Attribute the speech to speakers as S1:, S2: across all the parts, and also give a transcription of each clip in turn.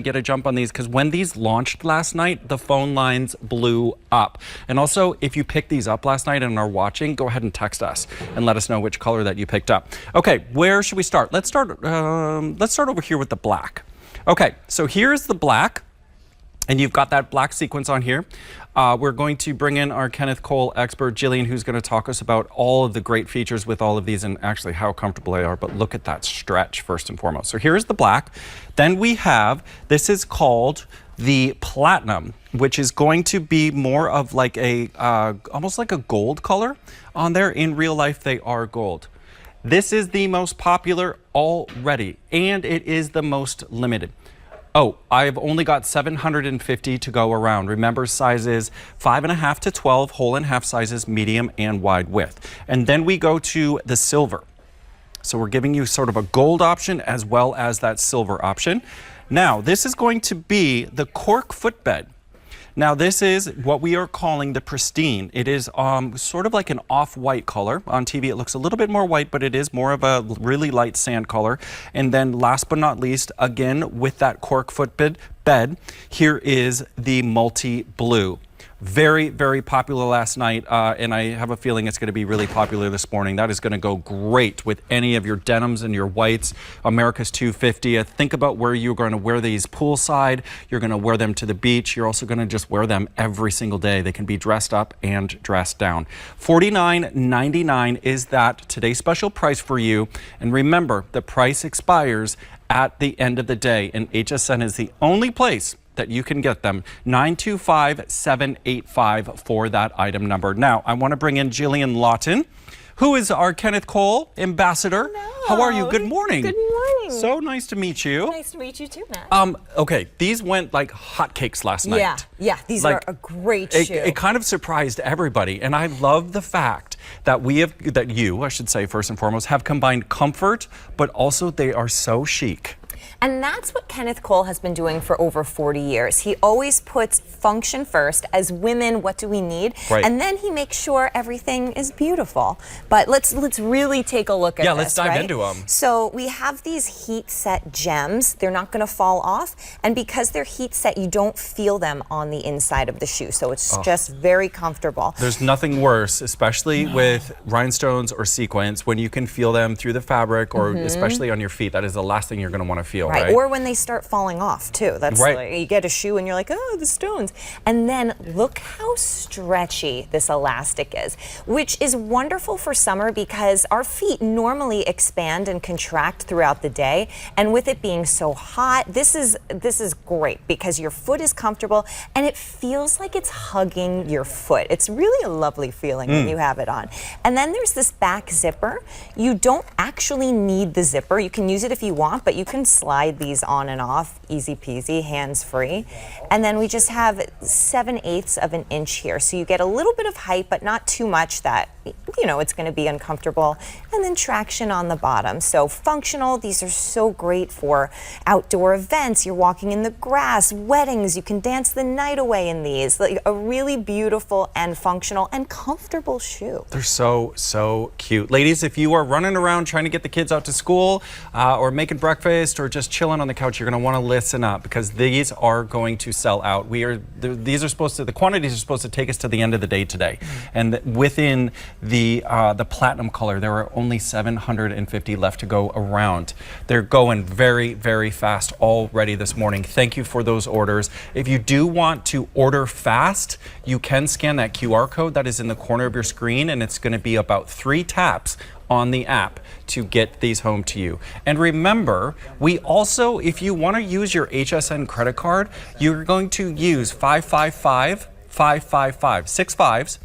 S1: Get a jump on these because when these launched last night, the phone lines blew up. And also, if you picked these up last night and are watching, go ahead and text us and let us know which color that you picked up. Okay, where should we start? Let's start over here with the black. Okay, so here's the black, and you've got that black sequence on here. We're going to bring in our Kenneth Cole expert, Jillian, who's going to talk us about all of the great features with all of these and actually how comfortable they are. But look at that stretch first and foremost. So here's the black. Then we have, this is called the platinum, which is going to be more of like a, almost like a gold color on there. In real life, they are gold. This is the most popular already, and it is the most limited. Oh, I've only got 750 to go around. Remember, sizes 5.5 to 12, whole and half sizes, medium and wide width. And then we go to the silver. So we're giving you sort of a gold option as well as that silver option. Now, this is going to be the cork footbed. Now, this is what we are calling the pristine. It is sort of like an off-white color. On TV, it looks a little bit more white, but it is more of a really light sand color. And then last but not least, again, with that cork footbed, here is the multi-blue. Very, very popular last night, and I have a feeling it's going to be really popular this morning. That is going to go great with any of your denims and your whites. America's 250th. Think about where you're going to wear these poolside. You're going to wear them to the beach. You're also going to just wear them every single day. They can be dressed up and dressed down. $49.99 is that today's special price for you. And remember, the price expires at the end of the day, and HSN is the only place that you can get them. 925-785 for that item number. Now, I want to bring in Jillian Lawton, who is our Kenneth Cole ambassador.
S2: Hello.
S1: How are you? Good morning.
S2: Good morning.
S1: So nice to meet you.
S2: Nice to meet you too, Matt.
S1: Okay, these went like hotcakes last night.
S2: Yeah, these are a great shoe.
S1: It kind of surprised everybody, and I love the fact that you, I should say, first and foremost, have combined comfort, but also they are so chic.
S2: And that's what Kenneth Cole has been doing for over 40 years. He always puts function first. As women, what do we need? Right. And then he makes sure everything is beautiful. But let's really take a look at this.
S1: Yeah, let's dive into them.
S2: So we have these heat set gems. They're not going to fall off. And because they're heat set, you don't feel them on the inside of the shoe. So it's just very comfortable.
S1: There's nothing worse, especially with rhinestones or sequins, when you can feel them through the fabric or especially on your feet. That is the last thing you're going to want to feel. Right.
S2: Or when they start falling off too. That's like, you get a shoe and you're like, oh, the stones. And then look how stretchy this elastic is, which is wonderful for summer because our feet normally expand and contract throughout the day. And with it being so hot, this is great because your foot is comfortable and it feels like it's hugging your foot. It's really a lovely feeling when you have it on. And then there's this back zipper. You don't actually need the zipper. You can use it if you want, but you can slide these on and off, easy peasy, hands free. And then we just have 7/8 of an inch here. So you get a little bit of height, but not too much that, you know, it's going to be uncomfortable. And then traction on the bottom. So functional. These are so great for outdoor events. You're walking in the grass, weddings. You can dance the night away in these. Like a really beautiful and functional and comfortable shoe.
S1: They're so cute. Ladies, if you are running around trying to get the kids out to school or making breakfast or just chilling on the couch, you're going to want to listen up because these are going to sell out. The quantities are supposed to take us to the end of the day today. And within the platinum color, there are only 750 left to go around. They're going very, very fast already this morning. Thank you for those orders. If you do want to order fast, you can scan that QR code that is in the corner of your screen, and it's going to be about 3 taps on the app to get these home to you. And remember, we also, if you want to use your HSN credit card, you're going to use 555-555, 6 5s,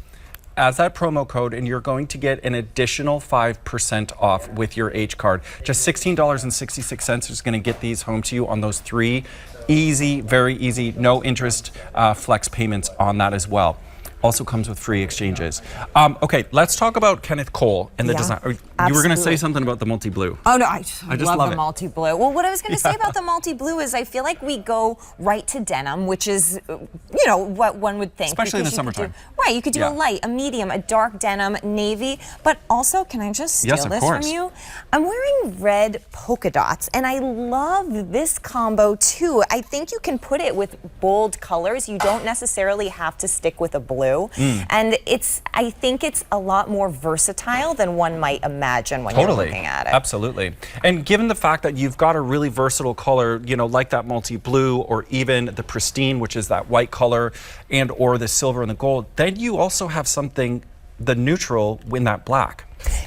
S1: as that promo code, and you're going to get an additional 5% off with your H card. Just $16.66 is going to get these home to you on those 3 easy, very easy, no interest flex payments on that as well. Also comes with free exchanges. Okay, let's talk about Kenneth Cole and the design. You were going to say something about the multi-blue.
S2: Oh, no, I just love the
S1: it.
S2: multi-blue. Well, what I was going to say about the multi-blue is I feel like we go right to denim, which is, you know, what one would think.
S1: Especially in the summertime.
S2: You could do a light, a medium, a dark denim, navy, but also, can I just steal this from you? I'm wearing red polka dots, and I love this combo, too. I think you can put it with bold colors. You don't necessarily have to stick with a blue. And I think it's a lot more versatile than one might imagine when you're looking at it.
S1: Absolutely. And given the fact that you've got a really versatile color, you know, like that multi-blue or even the pristine, which is that white color, and or the silver and the gold, then you also have something, the neutral, in that black.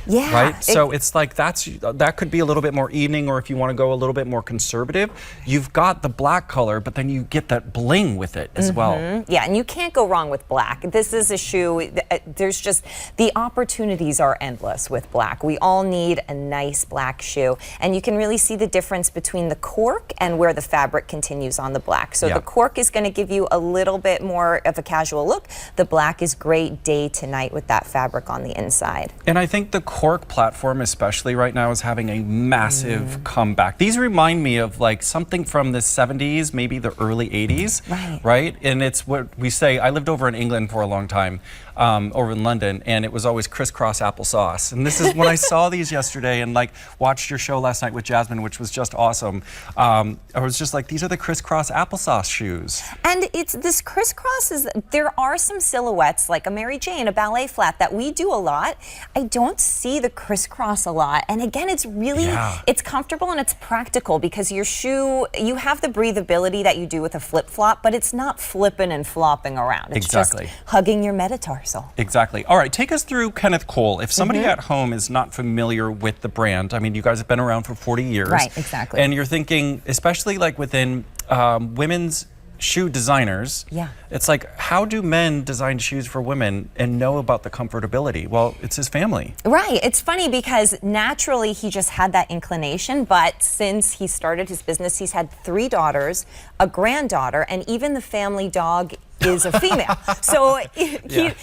S2: Yeah.
S1: Right? So it's like that could be a little bit more evening, or if you want to go a little bit more conservative, you've got the black color, but then you get that bling with it as well.
S2: Yeah, and you can't go wrong with black. This is a shoe, there's just, the opportunities are endless with black. We all need a nice black shoe, and you can really see the difference between the cork and where the fabric continues on the black. So the cork is going to give you a little bit more of a casual look. The black is great day to night with that fabric on the inside.
S1: And I think the cork platform, especially right now, is having a massive comeback. These remind me of like something from the 70s, maybe the early 80s, right? And it's what we say. I lived over in England for a long time, over in London, and it was always crisscross applesauce. And this is when I saw these yesterday and like watched your show last night with Jasmine, which was just awesome. I was just like, these are the crisscross applesauce shoes.
S2: And it's this crisscross there are some silhouettes like a Mary Jane, a ballet flat that we do a lot. I don't see the crisscross a lot. And again, it's really, it's comfortable and it's practical because your shoe, you have the breathability that you do with a flip-flop, but it's not flipping and flopping around. It's just hugging your metatarsal.
S1: Exactly. All right, take us through Kenneth Cole. If somebody at home is not familiar with the brand, I mean, you guys have been around for 40 years.
S2: Right, exactly.
S1: And you're thinking, especially like within women's shoe designers, it's like, how do men design shoes for women and know about the comfortability? Well, it's his family.
S2: Right. It's funny because naturally he just had that inclination, but since he started his business, he's had 3 daughters, a granddaughter, and even the family dog is a female. So he can't.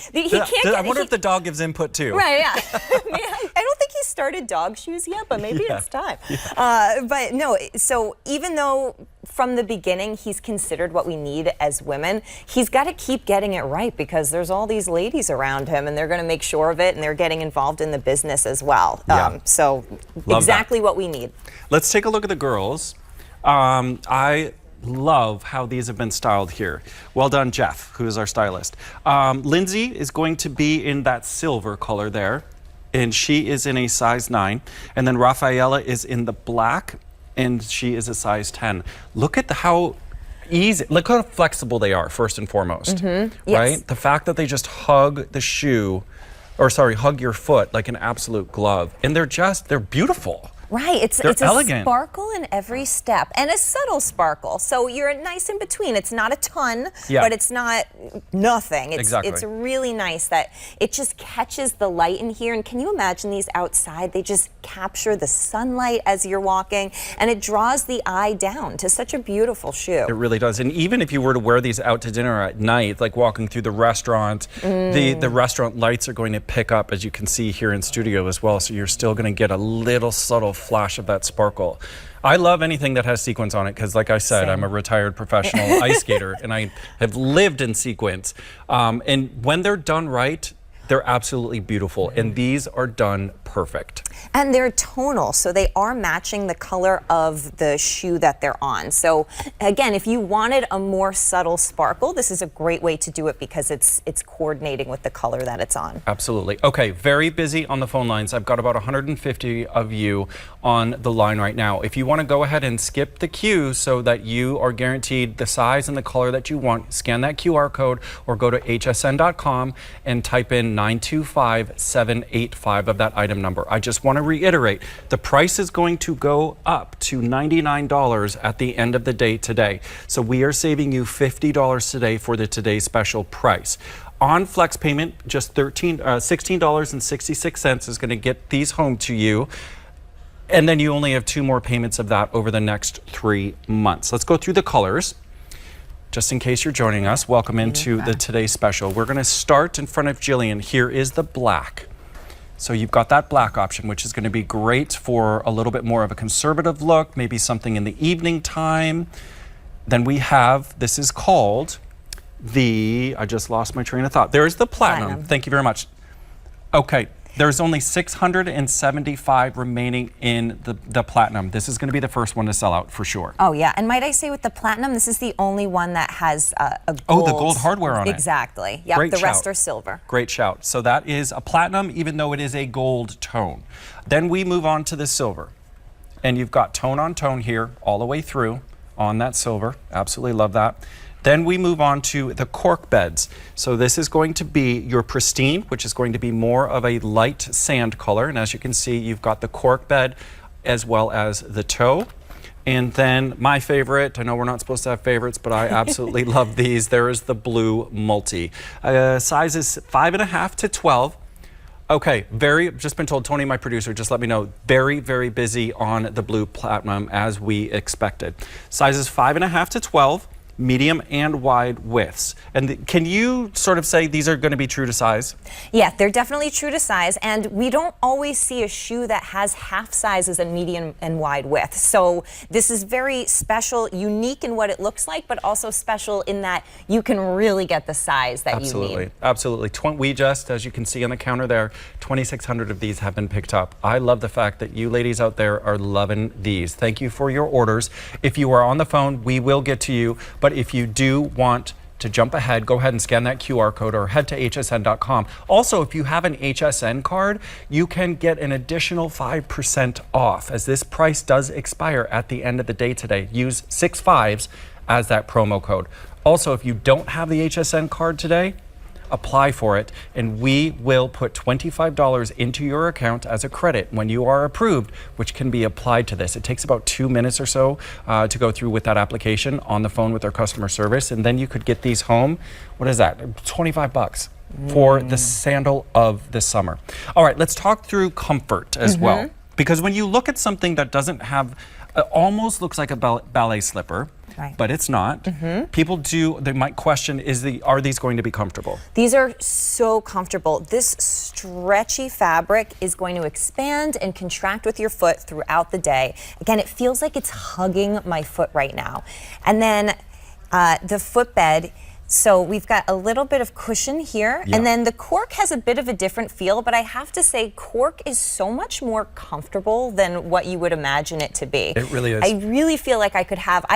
S1: I wonder if the dog gives input too.
S2: Right, yeah. I don't think he started dog shoes yet, but maybe it's time. But no, so even though from the beginning he's considered what we need as women, he's got to keep getting it right because there's all these ladies around him and they're going to make sure of it and they're getting involved in the business as well. So exactly what we need.
S1: Let's take a look at the girls. I love how these have been styled here. Well done, Jeff, who is our stylist. Lindsay is going to be in that silver color there, and she is in a size 9. And then Rafaela is in the black, and she is a size 10. Look at how easy, look how flexible they are, first and foremost, right? The fact that they just hug the shoe, or sorry, hug your foot like an absolute glove. And they're beautiful.
S2: Right, it's
S1: elegant.
S2: A sparkle in every step and a subtle sparkle. So you're nice in between. It's not a ton, but it's not nothing. It's really nice that it just catches the light in here. And can you imagine these outside? They just capture the sunlight as you're walking and it draws the eye down to such a beautiful shoe.
S1: It really does. And even if you were to wear these out to dinner at night, like walking through the restaurant, the restaurant lights are going to pick up, as you can see here in studio as well. So you're still going to get a little subtle flash of that sparkle. I love anything that has sequins on it because, like I said, I'm a retired professional ice skater and I have lived in sequins. And when they're done right, they're absolutely beautiful. And these are done perfect.
S2: And they're tonal, so they are matching the color of the shoe that they're on. So again, if you wanted a more subtle sparkle, this is a great way to do it because it's coordinating with the color that it's on.
S1: Absolutely. Okay, very busy on the phone lines. I've got about 150 of you on the line right now. If you want to go ahead and skip the queue so that you are guaranteed the size and the color that you want, scan that QR code or go to hsn.com and type in 925785 of that item number. I just want to reiterate, the price is going to go up to $99 at the end of the day today. So we are saving you $50 today for the today's special price. On flex payment, just $16.66 is going to get these home to you. And then you only have 2 more payments of that over the next 3 months. Let's go through the colors. Just in case you're joining us, welcome into the Today Special. We're going to start in front of Jillian. Here is the black. So you've got that black option, which is going to be great for a little bit more of a conservative look, maybe something in the evening time. Then we have, this is called I just lost my train of thought. There's the platinum. Thank you very much. Okay, there's only 675 remaining in the platinum. This is going to be the first one to sell out for sure.
S2: Oh yeah, and might I say with the platinum, this is the only one that has a gold.
S1: Oh, the gold hardware on it.
S2: Exactly. Yep,
S1: Great
S2: the
S1: shout.
S2: rest are silver.
S1: Great shout. So that is a platinum, even though it is a gold tone. Then we move on to the silver. And you've got tone on tone here all the way through on that silver. Absolutely love that. Then we move on to the cork beds. So this is going to be your pristine, which is going to be more of a light sand color. And as you can see, you've got the cork bed as well as the toe. And then my favorite, I know we're not supposed to have favorites, but I absolutely love these. There is the blue multi. Sizes 5.5 to 12. Okay, just been told, Tony, my producer, just let me know, very, very busy on the blue platinum as we expected. Sizes 5.5 to 12. Medium and wide widths. And can you sort of say these are going to be true to size?
S2: Yeah, they're definitely true to size, and we don't always see a shoe that has half sizes and medium and wide width. So this is very special, unique in what it looks like, but also special in that you can really get the size that you need.
S1: Absolutely. We just, as you can see on the counter there, 2,600 of these have been picked up. I love the fact that you ladies out there are loving these. Thank you for your orders. If you are on the phone, we will get to you. But if you do want to jump ahead, go ahead and scan that QR code or head to hsn.com. Also, if you have an HSN card, you can get an additional 5% off, as this price does expire at the end of the day today. Use 6 5s as that promo code. Also, if you don't have the HSN card today, apply for it, and we will put $25 into your account as a credit when you are approved, which can be applied to this. It takes about 2 minutes or so to go through with that application on the phone with our customer service, and then you could get these home. What is that? 25 bucks for the sandal of the summer. All right, let's talk through comfort as well, because when you look at something that doesn't have, almost looks like a ballet slipper,
S2: right,
S1: but it's not. People they might question, are these going to be comfortable?
S2: These are so comfortable. This stretchy fabric is going to expand and contract with your foot throughout the day. Again, it feels like it's hugging my foot right now. And then the footbed, so we've got a little bit of cushion here, and then the cork has a bit of a different feel, but I have to say cork is so much more comfortable than what you would imagine it to be.
S1: It really is.
S2: I really feel like I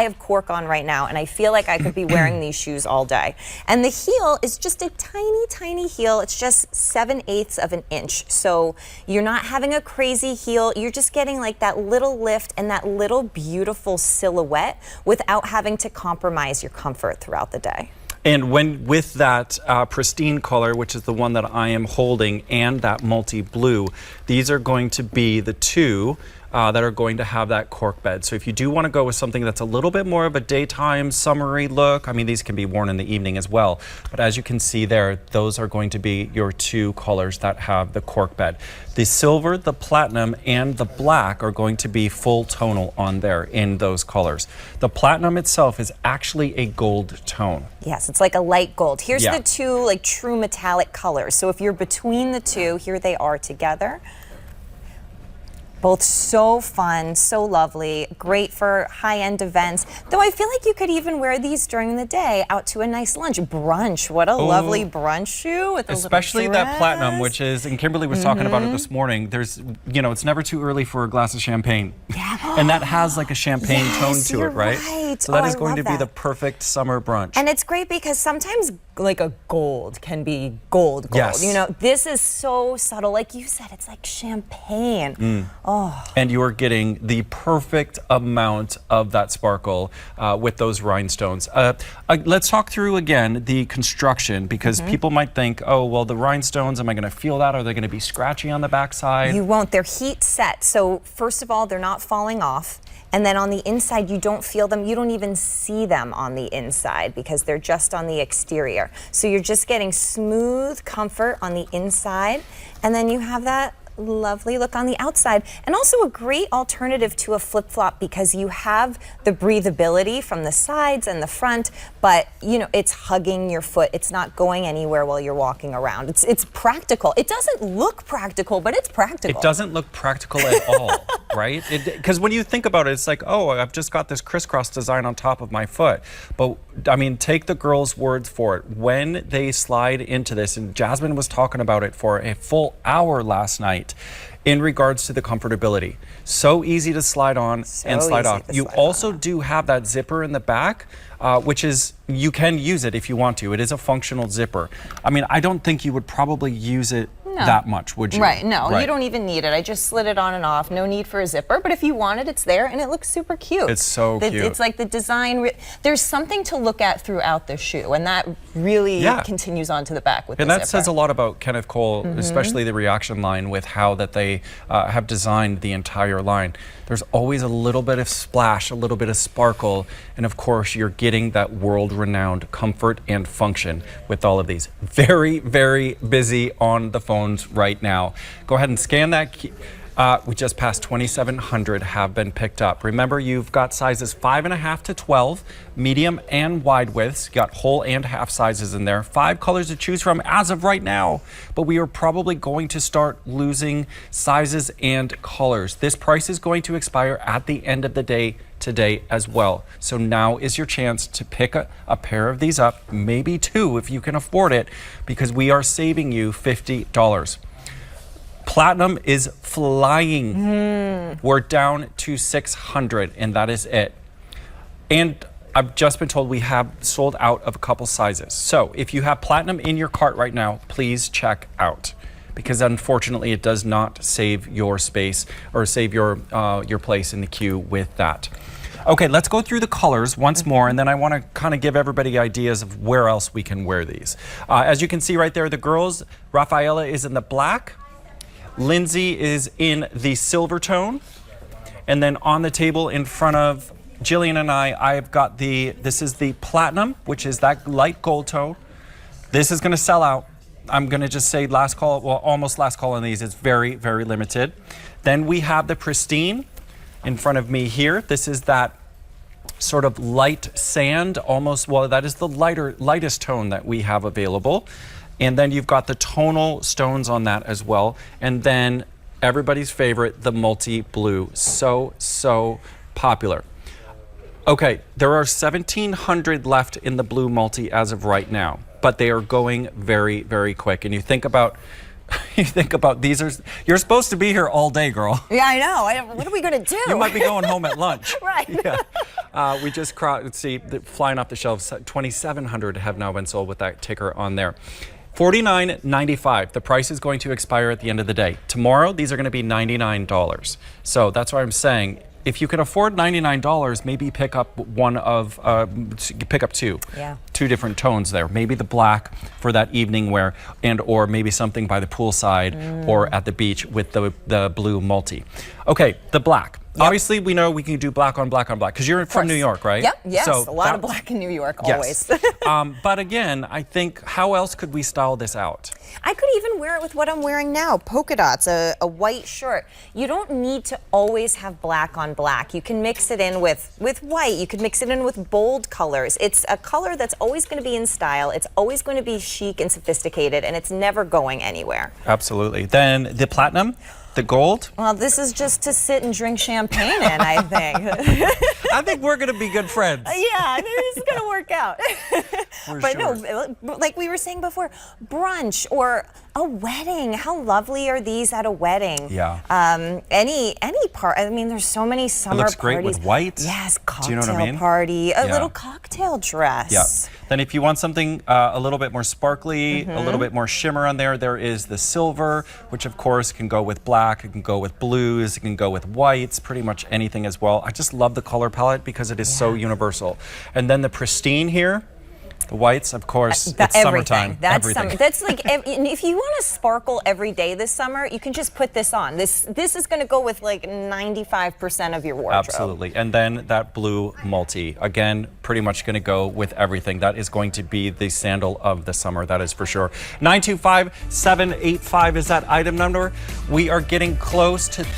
S2: have cork on right now, and I feel like I could be wearing these shoes all day. And the heel is just a tiny, tiny heel. It's just 7/8 of an inch. So you're not having a crazy heel. You're just getting like that little lift and that little beautiful silhouette without having to compromise your comfort throughout the day.
S1: And with that pristine color, which is the one that I am holding, and that multi-blue, these are going to be the two that are going to have that cork bed. So if you do want to go with something that's a little bit more of a daytime summery look, I mean, these can be worn in the evening as well. But as you can see there, those are going to be your two colors that have the cork bed. The silver, the platinum, and the black are going to be full tonal on there in those colors. The platinum itself is actually a gold tone.
S2: Yes, it's like a light gold. Here's the two like true metallic colors. So if you're between the two, here they are together. Both so fun, so lovely, great for high-end events. Though I feel like you could even wear these during the day out to a nice lunch. Brunch, what a lovely brunch shoe with a
S1: especially
S2: little
S1: that platinum, which is, and Kimberly was talking about it this morning, there's, you know, it's never too early for a glass of champagne. Yeah. And that has like a champagne tone to it, right? So that is going to be the perfect summer brunch.
S2: And it's great because sometimes like a gold can be gold.
S1: Yes.
S2: You know, this is so subtle. Like you said, it's like champagne. Oh.
S1: And you are getting the perfect amount of that sparkle with those rhinestones. Let's talk through again the construction, because people might think, oh, well, the rhinestones, am I going to feel that? Are they going to be scratchy on the backside?
S2: You won't. They're heat set. So first of all, they're not falling off. And then on the inside, you don't feel them. You don't even see them on the inside because they're just on the exterior. So you're just getting smooth comfort on the inside. And then you have that lovely look on the outside, and also a great alternative to a flip-flop because you have the breathability from the sides and the front, but you know, it's hugging your foot. It's not going anywhere while you're walking around. It's practical. It doesn't look practical, but it's practical.
S1: It doesn't look practical at all, right? Because when you think about it, it's like, oh, I've just got this crisscross design on top of my foot. But I mean, take the girls' words for it. When they slide into this, and Jasmine was talking about it for a full hour last night, in regards to the comfortability. So easy to slide on and slide off. You also do have that zipper in the back, which is, you can use it if you want to. It is a functional zipper. I mean, I don't think you would probably use it that much, would you?
S2: Right, no, you don't even need it. I just slid it on and off. No need for a zipper, but if you want it, it's there, and it looks super cute.
S1: It's so cute.
S2: It's like the design, there's something to look at throughout the shoe, and that really continues on to the back with the zipper.
S1: And that says a lot about Kenneth Cole, especially the Reaction line, with how that they have designed the entire line. There's always a little bit of splash, a little bit of sparkle, and of course you're getting that world-renowned comfort and function with all of these. Very, very busy on the phones right now. Go ahead and scan that. We just passed 2,700 have been picked up. Remember, you've got sizes 5.5 to 12, medium and wide widths. You got whole and half sizes in there. 5 colors to choose from as of right now, but we are probably going to start losing sizes and colors. This price is going to expire at the end of the day today as well. So now is your chance to pick a pair of these up, maybe 2 if you can afford it, because we are saving you $50. Platinum is flying. We're down to 600, and that is it. And I've just been told we have sold out of a couple sizes. So if you have platinum in your cart right now, please check out, because unfortunately it does not save your space or save your place in the queue with that. Okay, let's go through the colors once more, and then I want to kind of give everybody ideas of where else we can wear these. As you can see right there, the girls, Rafaela is in the black. Lindsay is in the silver tone, and then on the table in front of Jillian and I've got this is the platinum, which is that light gold tone. This is going to sell out. I'm going to just say last call, well, almost last call on these. It's very, very limited. Then we have the pristine in front of me here. This is that sort of light sand, almost, well, that is the lightest tone that we have available. And then you've got the tonal stones on that as well. And then everybody's favorite, the multi-blue. So popular. Okay, there are 1,700 left in the blue multi as of right now, but they are going very, very quick. And you think about these you're supposed to be here all day, girl.
S2: Yeah, I know. What are we going to do?
S1: You might be going home at lunch.
S2: Right.
S1: Yeah. We just flying off the shelves. 2,700 have now been sold with that ticker on there. $49.95. The price is going to expire at the end of the day. Tomorrow, these are going to be $99. So that's why I'm saying, if you can afford $99, maybe pick up two.
S2: Yeah.
S1: 2 different tones there. Maybe the black for that evening wear, or maybe something by the poolside or at the beach with the blue multi. Okay, the black. Yep. Obviously, we know we can do black on black on black, because you're from New York, right?
S2: Yep, yes,
S1: so
S2: a lot of black in New York,
S1: yes.
S2: always.
S1: But again, I think, how else could we style this out?
S2: I could even wear it with what I'm wearing now, polka dots, a white shirt. You don't need to always have black on black. You can mix it in with white. You could mix it in with bold colors. It's a color that's always going to be in style. It's always going to be chic and sophisticated, and it's never going anywhere.
S1: Absolutely. Then the platinum. The gold?
S2: Well, this is just to sit and drink champagne in, I think.
S1: I think we're going to be good friends.
S2: Yeah, it's going to work out. But
S1: sure.
S2: No, like we were saying before, brunch or a wedding. How lovely are these at a wedding?
S1: Yeah.
S2: Any part. I mean, there's so many summer parties.
S1: It looks great with white.
S2: Yes, cocktail
S1: Do you know what I mean?
S2: party, a little cocktail dress.
S1: Yeah. Then if you want something a little bit more sparkly, a little bit more shimmer on there, there is the silver, which of course can go with black, it can go with blues, it can go with whites, pretty much anything as well. I just love the color palette because it is so universal. And then the pristine here, The whites, of course, it's
S2: everything.
S1: summertime.
S2: That's
S1: everything.
S2: summer. That's like if you want to sparkle every day this summer, you can just put this on. This is going to go with like 95% of your wardrobe.
S1: Absolutely. And then that blue multi, again, pretty much going to go with everything. That is going to be the sandal of the summer, that is for sure. 925-785 is that item number. We are getting close to